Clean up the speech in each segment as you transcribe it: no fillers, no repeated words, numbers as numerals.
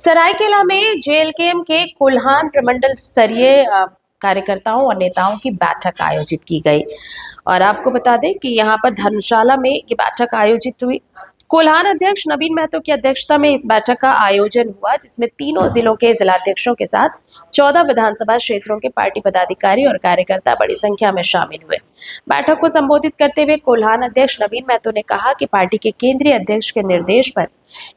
सरायकेला में जेएलकेएम के कुल्हान प्रमंडल स्तरीय कार्यकर्ताओं और नेताओं की बैठक आयोजित की गई। और आपको बता दें कि यहां पर धर्मशाला में ये बैठक आयोजित हुई। कोल्हान अध्यक्ष नवीन महतो की अध्यक्षता में इस बैठक का आयोजन हुआ, जिसमें तीनों जिलों के जिलाध्यक्षों के साथ 14 विधानसभा क्षेत्रों के पार्टी पदाधिकारी और कार्यकर्ता बड़ी संख्या में शामिल हुए। बैठक को संबोधित करते हुए कोल्हान अध्यक्ष नवीन महतो ने कहा कि पार्टी के केंद्रीय अध्यक्ष के निर्देश पर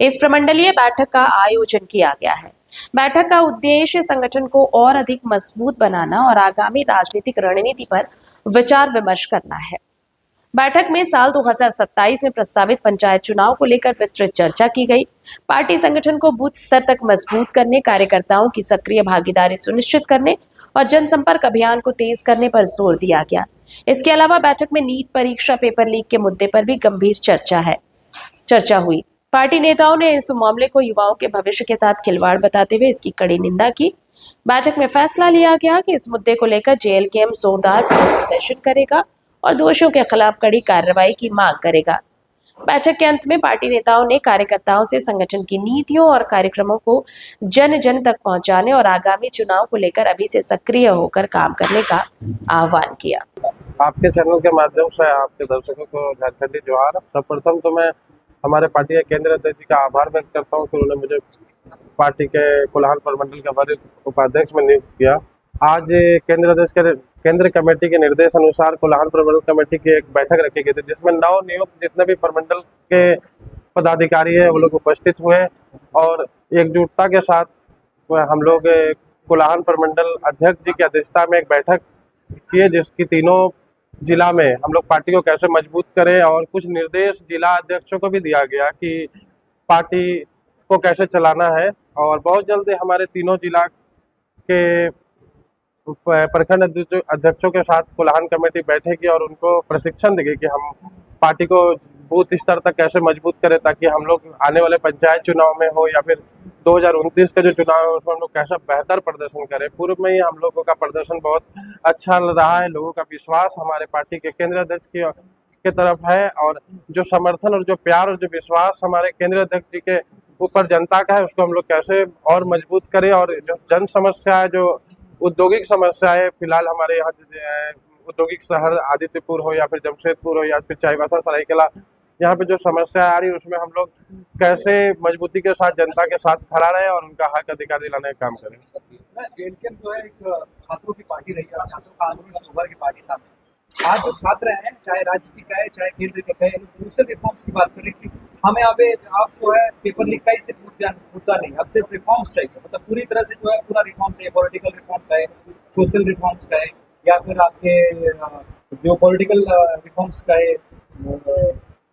इस प्रमंडलीय बैठक का आयोजन किया गया है। बैठक का उद्देश्य संगठन को और अधिक मजबूत बनाना और आगामी राजनीतिक रणनीति पर विचार विमर्श करना है। बैठक में साल 2027 में प्रस्तावित पंचायत चुनाव को लेकर विस्तृत चर्चा की गई। पार्टी संगठन को बूथ स्तर तक मजबूत करने, कार्यकर्ताओं की सक्रिय भागीदारी सुनिश्चित करने और जनसंपर्क अभियान को तेज करने पर जोर दिया गया। इसके अलावा बैठक में नीट परीक्षा पेपर लीक के मुद्दे पर भी गंभीर चर्चा हुई। पार्टी नेताओं ने इस मामले को युवाओं के भविष्य के साथ खिलवाड़ बताते हुए इसकी कड़ी निंदा की। बैठक में फैसला लिया गया कि इस मुद्दे को लेकर जेएलकेएम जोरदार प्रदर्शन करेगा और दोषियों के खिलाफ कड़ी कार्रवाई की मांग करेगा। बैठक के अंत में पार्टी नेताओं ने कार्यकर्ताओं से संगठन की नीतियों और कार्यक्रमों को जन जन तक पहुंचाने और आगामी चुनाव को लेकर अभी से सक्रिय होकर काम करने का आह्वान किया। आपके चैनल के माध्यम से आपके दर्शकों को झारखंडी जोहार। सर्वप्रथम तो मैं हमारे पार्टी के केंद्रीय अध्यक्ष का आभार व्यक्त करता हूँ कि उन्होंने मुझे पार्टी के कोल्हान प्रमंडल के वरिष्ठ उपाध्यक्ष में नियुक्त किया। आज केंद्र कमेटी के निर्देश अनुसार कोल्हान प्रमंडल कमेटी की एक बैठक रखी गई थी, जिसमें नवनियुक्त जितने भी प्रमंडल के पदाधिकारी है वो लोग उपस्थित हुए और एकजुटता के साथ हम लोग कोल्हान प्रमंडल अध्यक्ष जी की अध्यक्षता में एक बैठक किए, जिसकी तीनों जिला में हम लोग पार्टी को कैसे मजबूत करें और कुछ निर्देश जिला अध्यक्षों को भी दिया गया कि पार्टी को कैसे चलाना है। और बहुत जल्द हमारे तीनों जिला के प्रखंड अध्यक्षों के साथ कोल्हान कमेटी बैठेगी और उनको प्रशिक्षण देगी कि हम पार्टी को बूथ स्तर तक कैसे मजबूत करें, ताकि हम लोग आने वाले पंचायत चुनाव में हो या फिर 2029 का जो चुनाव है उसमें हम लोग कैसा बेहतर प्रदर्शन करें। पूर्व में ही हम लोगों का प्रदर्शन बहुत अच्छा रहा है, लोगों का विश्वास हमारे पार्टी के केंद्रीय अध्यक्ष की तरफ है और जो समर्थन और जो प्यार और जो विश्वास हमारे केंद्रीय अध्यक्ष जी के ऊपर जनता का है, उसको हम लोग कैसे और मजबूत करें। और जो जन समस्या है, जो औद्योगिक समस्याएं फिलहाल हमारे यहाँ औद्योगिक शहर आदित्यपुर हो या फिर जमशेदपुर हो या फिर चाईबासा सरायकेला, यहाँ पे जो समस्या आ रही है उसमें हम लोग कैसे मजबूती के साथ जनता के साथ खड़ा रहे और उनका हक अधिकार दिलाने का काम करें। जेएलकेएम जो है एक छात्रों की पार्टी रही है और छात्रों का आंदोलन से उभर की पार्टी सामने। आज जो छात्र हैं, चाहे राज्य की कहे चाहे केंद्र के कहे, सोशल रिफॉर्म्स की बात करें कि हमें अब जो है पेपर लीक का ही सिर्फ मुद्दा नहीं, अब सिर्फ रिफॉर्म्स चाहिए, मतलब पूरी तरह से जो है पूरा रिफॉर्म चाहिए। पॉलिटिकल रिफॉर्म कहे, सोशल रिफॉर्म्स कहे या फिर आपके जो पॉलिटिकल रिफॉर्म्स कहे,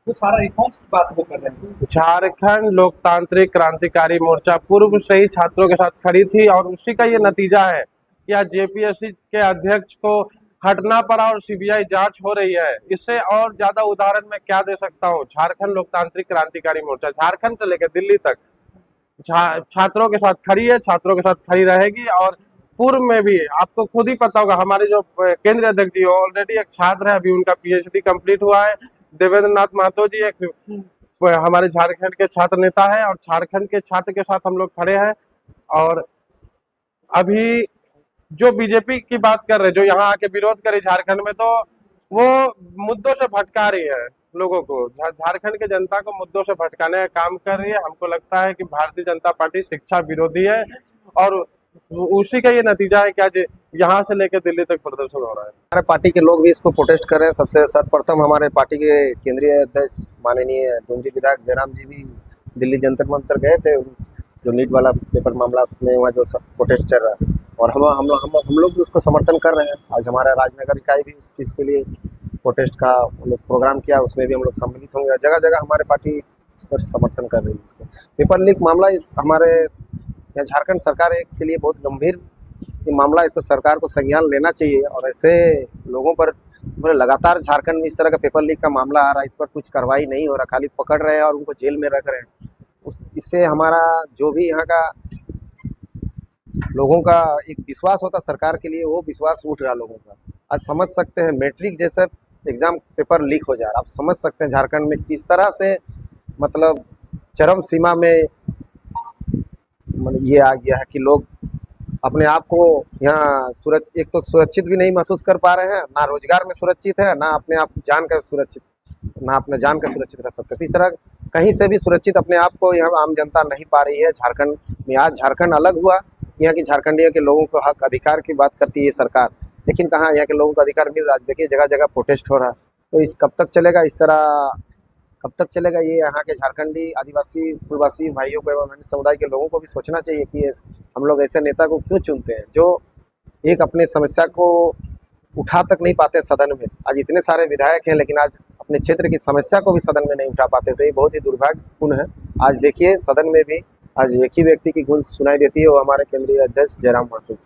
वो सारा रिफॉर्म्स की बात वो कर रहे हैं। झारखंड लोकतांत्रिक क्रांतिकारी मोर्चा पूर्व से ही छात्रों के साथ खड़ी थी और उसी का ये नतीजा है कि आज जेपीएससी के अध्यक्ष को हटना पड़ा और सीबीआई जांच हो रही है। इससे और ज्यादा उदाहरण मैं क्या दे सकता हूँ। झारखंड लोकतांत्रिक क्रांतिकारी मोर्चा झारखंड से लेकर दिल्ली तक छात्रों के साथ खड़ी है, छात्रों के साथ खड़ी रहेगी। और पूर्व में भी आपको खुद ही पता होगा, हमारे जो केंद्रीय अध्यक्ष जी ऑलरेडी एक छात्र है, अभी उनका पीएचडी कंप्लीट हुआ है। देवेंद्र नाथ महतो जी एक हमारे झारखंड के छात्र नेता है और झारखंड के छात्र के साथ हम लोग खड़े हैं। और अभी जो बीजेपी की बात कर रहे, जो यहाँ आके विरोध करे झारखंड में, तो वो मुद्दों से भटका रही है लोगों को। झारखंड के जनता को मुद्दों से भटकाने का काम कर रही है। हमको लगता है कि भारतीय जनता पार्टी शिक्षा विरोधी है और उसी का ये नतीजा है कि आज यहाँ से लेकर दिल्ली तक प्रदर्शन हो रहा है। हमारे पार्टी के लोग भी इसको प्रोटेस्ट कर रहे हैं। सबसे सर्वप्रथम हमारे पार्टी के केंद्रीय अध्यक्ष माननीय डूंगरी विधायक जयराम जी भी दिल्ली जंतर मंतर गए थे, जो नीट वाला पेपर मामला में वहाँ जो प्रोटेस्ट चल रहा है, और हम लोग भी उसको समर्थन कर रहे हैं। आज हमारा राजनगर इकाई भी इस चीज़ के लिए प्रोटेस्ट का प्रोग्राम किया, उसमें भी हम लोग सम्मिलित होंगे। जगह जगह हमारे पार्टी इस पर समर्थन कर रही है। इसको पेपर लीक मामला हमारे यहाँ झारखंड सरकार के लिए बहुत गंभीर ये मामला, इसको सरकार को संज्ञान लेना चाहिए। और ऐसे लोगों पर लगातार झारखंड में इस तरह का पेपर लीक का मामला आ रहा है, इस पर कुछ कार्रवाई नहीं हो रहा, खाली पकड़ रहे हैं और उनको जेल में रख रहे हैं। इससे हमारा जो भी यहाँ का लोगों का एक विश्वास होता सरकार के लिए, वो विश्वास उठ रहा लोगों का। आज समझ सकते हैं मैट्रिक जैसे एग्जाम पेपर लीक हो जा रहा है। आप समझ सकते हैं झारखंड में किस तरह से मतलब चरम सीमा में ये आ गया है कि लोग अपने आप को यहाँ एक तो सुरक्षित भी नहीं महसूस कर पा रहे हैं, ना रोजगार में सुरक्षित है, ना अपने आप जान का सुरक्षित, ना अपने जान का सुरक्षित रख सकते। तो इस तरह कहीं से भी सुरक्षित अपने आप को यहाँ आम जनता नहीं पा रही है। झारखंड में आज झारखंड अलग हुआ, यहाँ की झारखंडियों के लोगों को हक अधिकार की बात करती है सरकार, लेकिन कहाँ यहाँ के लोगों को अधिकार मिल रहा है। देखिए जगह जगह प्रोटेस्ट हो रहा है। तो इस कब तक चलेगा, इस तरह कब तक चलेगा, ये यहाँ के झारखंडी आदिवासी कुलवासी भाइयों को एवं अन्य समुदाय के लोगों को भी सोचना चाहिए कि हम लोग ऐसे नेता को क्यों चुनते हैं जो एक अपने समस्या को उठा तक नहीं पाते सदन में। आज इतने सारे विधायक हैं लेकिन आज अपने क्षेत्र की समस्या को भी सदन में नहीं उठा पाते। तो ये बहुत ही दुर्भाग्यपूर्ण है। आज देखिए सदन में भी आज एक ही व्यक्ति की गूंज सुनाई देती है, वो हमारे केंद्रीय अध्यक्ष जयराम महतो।